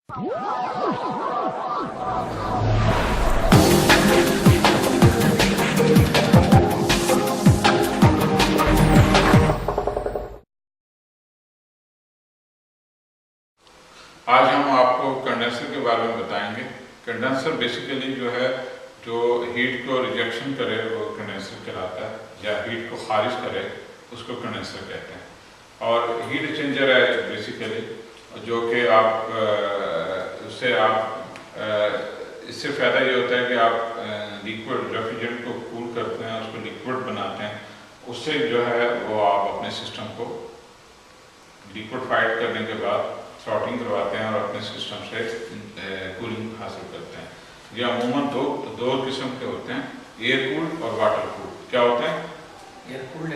आज हम आपको कंडेंसर के बारे में बताएंगे। कंडेंसर बेसिकली जो है, जो हीट को रिजेक्शन करे वो कंडेंसर कहलाता है, या हीट को खारिज करे उसको कंडेंसर कहते हैं। और हीट एक्सचेंजर है बेसिकली, जो कि आप उससे इससे फ़ायदा ये होता है कि आप लिक्विड रेफ्रिजरेंट को कूल करते हैं, उसको लिक्विड बनाते हैं, उससे जो है वो आप अपने सिस्टम को लिक्विडफाइड करने के बाद शॉर्टिंग करवाते हैं और अपने सिस्टम से कूलिंग हासिल करते हैं। ये अमूमन दो किस्म के होते हैं, एयर कूल्ड और वाटर कूल्ड। क्या होते हैं? Air cooled.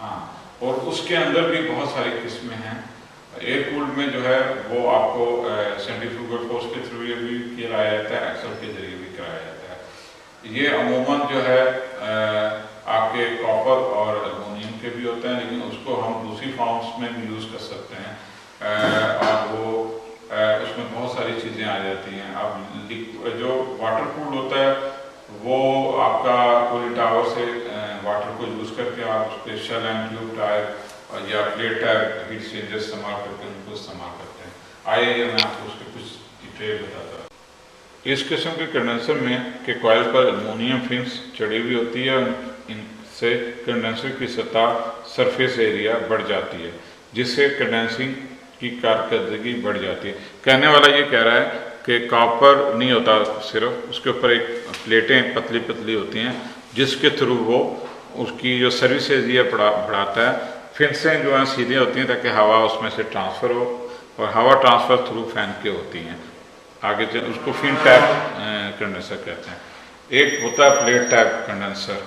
हाँ, और उसके अंदर भी बहुत सारी किस्में हैं। एयर कूल्ड में जो है वो आपको सेंट्रीफ्यूगल फोर्स के थ्रू भी कराया जाता है, एक्सल के जरिए भी कराया जाता है। ये अमूमन जो है आपके कॉपर और एल्युमिनियम के भी होते हैं, लेकिन उसको हम दूसरी फॉर्म्स में भी यूज़ कर सकते हैं। और वो उसमें बहुत सारी चीज़ें आ जाती हैं। अब जो वाटर कूल्ड होता है वो आपका कूलिंग टावर से वाटर को यूज़ करके आप उस पर शेल एंड ट्यूब टाइप या प्लेट टाइप हीट एक्सचेंजर इस्तेमाल करके उनको इस्तेमाल करते हैं। आइए मैं आपको उसके कुछ डिटेल बताता हूँ। इस किस्म के कंडेंसर में के कॉइल पर एल्युमिनियम फिन्स चढ़ी हुई होती है। इनसे कंडेंसर की सतह सरफेस एरिया बढ़ जाती है, जिससे कंडेंसिंग की कारकर्दगी बढ़ जाती है। कहने वाला ये कह रहा है कि कॉपर नहीं होता सिर्फ, उसके ऊपर एक प्लेटें पतली पतली होती हैं जिसके थ्रू वो उसकी जो सर्विस एरिया बढ़ाता है। फिन्सें जो हैं सीधी होती हैं ताकि हवा उसमें से ट्रांसफ़र हो, और हवा ट्रांसफ़र थ्रू फैन के होती हैं। आगे चल उसको फिन टैप कंडेंसर कहते हैं। एक होता है प्लेट टैप कंडेंसर,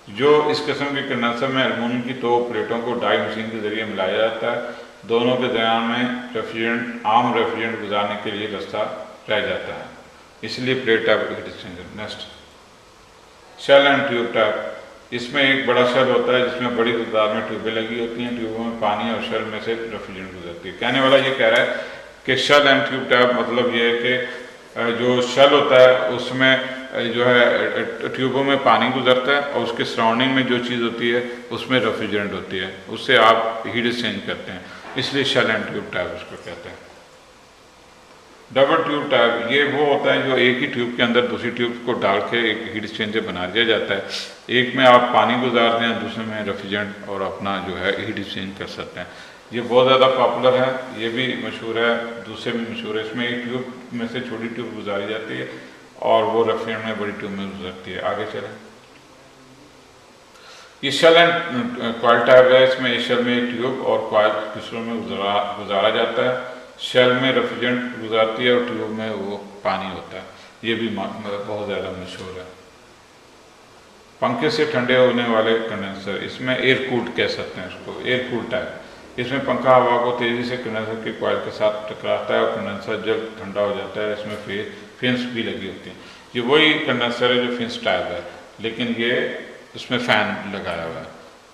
जो इस किस्म के कंडेंसर में एल्युमिनियम की दो प्लेटों को डाई मशीन के जरिए मिलाया जाता है। दोनों के दरमियान में आम रेफ्रिजरेंट गुजारने के लिए रास्ता रह जाता है, इसलिए plate type heat exchanger. Next, shell and tube type. इसमें एक बड़ा शेल होता है जिसमें बड़ी तादाद में ट्यूबें लगी होती हैं। ट्यूबों में पानी और शेल में से रेफ्रिजरेंट गुजरती है। कहने वाला ये कह रहा है कि शेल एंड ट्यूब टैप मतलब ये है कि जो शेल होता है उसमें जो है ट्यूबों में पानी गुजरता है और उसके सराउंडिंग में जो चीज़ होती है उसमें रेफ्रिजरेंट होती है, उससे आप हीट एक्सचेंज करते हैं, इसलिए शेल एंड ट्यूब टैप उसको कहते हैं। डबल ट्यूब टैप ये वो होता है जो एक ही ट्यूब के अंदर दूसरी ट्यूब को डाल के एक हीट एक्सचेंजर बना दिया जाता है। एक में आप पानी गुजार दें, दूसरे में रेफ्रिजरेंट और अपना जो है हीट एक्सचेंज कर सकते हैं। ये बहुत ज़्यादा पॉपुलर है, ये भी मशहूर है, दूसरे भी मशहूर है। इसमें एक ट्यूब में से छोटी ट्यूब गुजारी जाती है और वो रेफ्रिजरेंट में बड़ी ट्यूब में गुजरती है। आगे चलें। ये शेल एंड कॉइल टैप है। इसमें इस शेल में एक ट्यूब और कॉइल किस्सों में गुजारा जाता है। शेल में रेफ्रिजरेंट गुजारती है और ट्यूब में वो पानी होता है। ये भी बहुत ज़्यादा मशहूर है। पंखे से ठंडे होने वाले कंडेंसर, इसमें एयर कूल्ड कह सकते हैं इसको, एयर कूल्ड टाइप। इसमें पंखा हवा को तेज़ी से कंडेंसर के कॉइल के साथ टकराता है और कंडेंसर जल्द ठंडा हो जाता है। इसमें फिन्स भी लगी होती हैं। ये वही कंडेंसर है जो फिन्स टाइप है, लेकिन ये इसमें फ़ैन लगाया हुआ है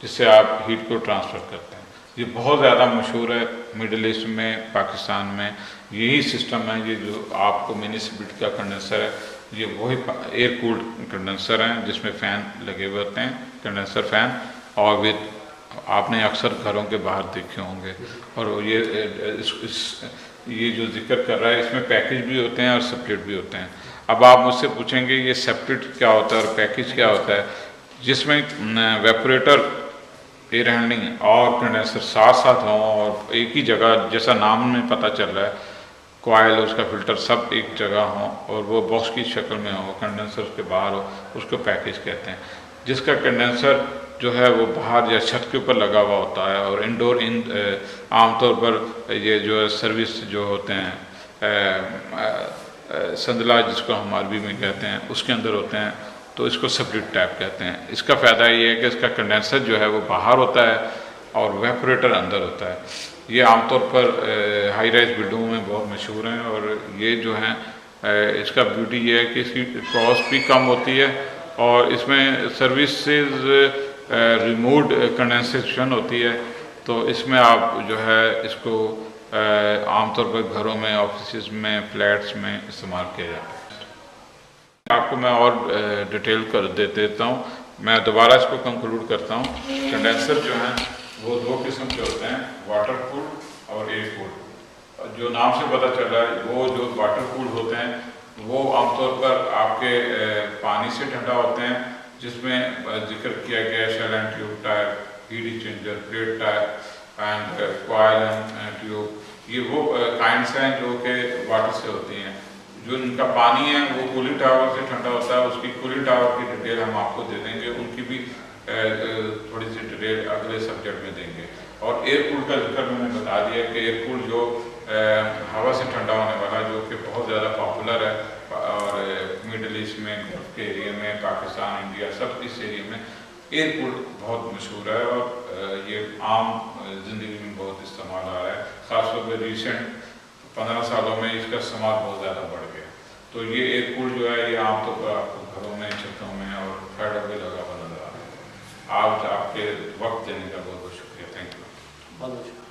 जिससे आप हीट को ट्रांसफ़र करते हैं। ये बहुत ज़्यादा मशहूर है मिडिल ईस्ट में, पाकिस्तान में यही सिस्टम है। ये जो आपको मिनी स्प्लिट का कंडेंसर है, ये वही एयर कूल्ड कंडेंसर हैं जिसमें फ़ैन लगे हुए होते हैं, कंडेंसर फ़ैन। और विद आपने अक्सर घरों के बाहर देखे होंगे। और ये जो जिक्र कर रहा है इसमें पैकेज भी होते हैं और सेपरेट भी होते हैं। अब आप मुझसे पूछेंगे ये सेपरेट क्या होता है और पैकेज क्या होता है, जिसमें वेपोरेटर, एयर हैंडलिंग और कंडेंसर साथ साथ हों और एक ही जगह, जैसा नाम में पता चल रहा है, कॉइल उसका फ़िल्टर सब एक जगह हों और वो बॉक्स की शक्ल में हो, कंडेंसर उसके बाहर हो, उसको पैकेज कहते हैं। जिसका कंडेंसर जो है वो बाहर या छत के ऊपर लगा हुआ होता है और इंडोर आमतौर पर ये जो सर्विस जो होते हैं संदला जिसको हम अरबी में कहते हैं उसके अंदर होते हैं, तो इसको सेपरेट टैप कहते हैं। इसका फ़ायदा ये है कि इसका कंडेंसर जो है वो बाहर होता है और वेपोरेटर अंदर होता है। ये आमतौर पर हाई राइज बिल्डिंगों में बहुत मशहूर हैं और ये जो हैं इसका ब्यूटी ये है कि इसकी कॉस्ट भी कम होती है और इसमें सर्विसेज रिमूव्ड कंडेंसेशन होती है। तो इसमें आप जो है इसको आमतौर पर घरों में, ऑफिस में, फ्लैट्स में इस्तेमाल किया जाता है। आपको मैं और डिटेल कर देता हूँ। मैं दोबारा इसको कंक्लूड करता हूँ। कंडेंसर जो हैं वो दो किस्म के होते हैं, वाटर कूल्ड और एयर कूल्ड। जो नाम से पता चल रहा है, वो जो वाटर कूल्ड होते हैं वो आमतौर पर आपके पानी से ठंडा होते हैं, जिसमें जिक्र किया गया shell and tube type, heat exchanger, plate type and coil and tube. ये वो काइंड्स हैं जो कि वाटर से होती हैं। जो इनका पानी है वो कूलिंग टावर से ठंडा होता है। उसकी कूलिंग टावर की डिटेल हम आपको दे देंगे, उनकी भी थोड़ी सी डिटेल अगले सब्जेक्ट में देंगे। और एयर कूल्ड का जिक्र मैंने बता दिया कि एयर कूल्ड जो हवा से ठंडा होने वाला, जो कि बहुत ज़्यादा पॉपुलर है और मिडल ईस्ट में, गल्फ के एरिया में, पाकिस्तान, इंडिया, सब इस एरिया में एयर कूल्ड बहुत मशहूर है और ये आम ज़िंदगी में बहुत इस्तेमाल आ रहा है। ख़ासतौर पर रिसेंट 15 सालों में इसका इस्तेमाल बहुत ज़्यादा बढ़ गया। तो ये एयर कूल्ड जो है ये आमतौर पर आपको घरों में, छतों में और फ्लैटों पे लगा हुआ नजर आ रहा है। आप आपके वक्त देने का बहुत बहुत शुक्रिया। Thank you. बहुत बहुत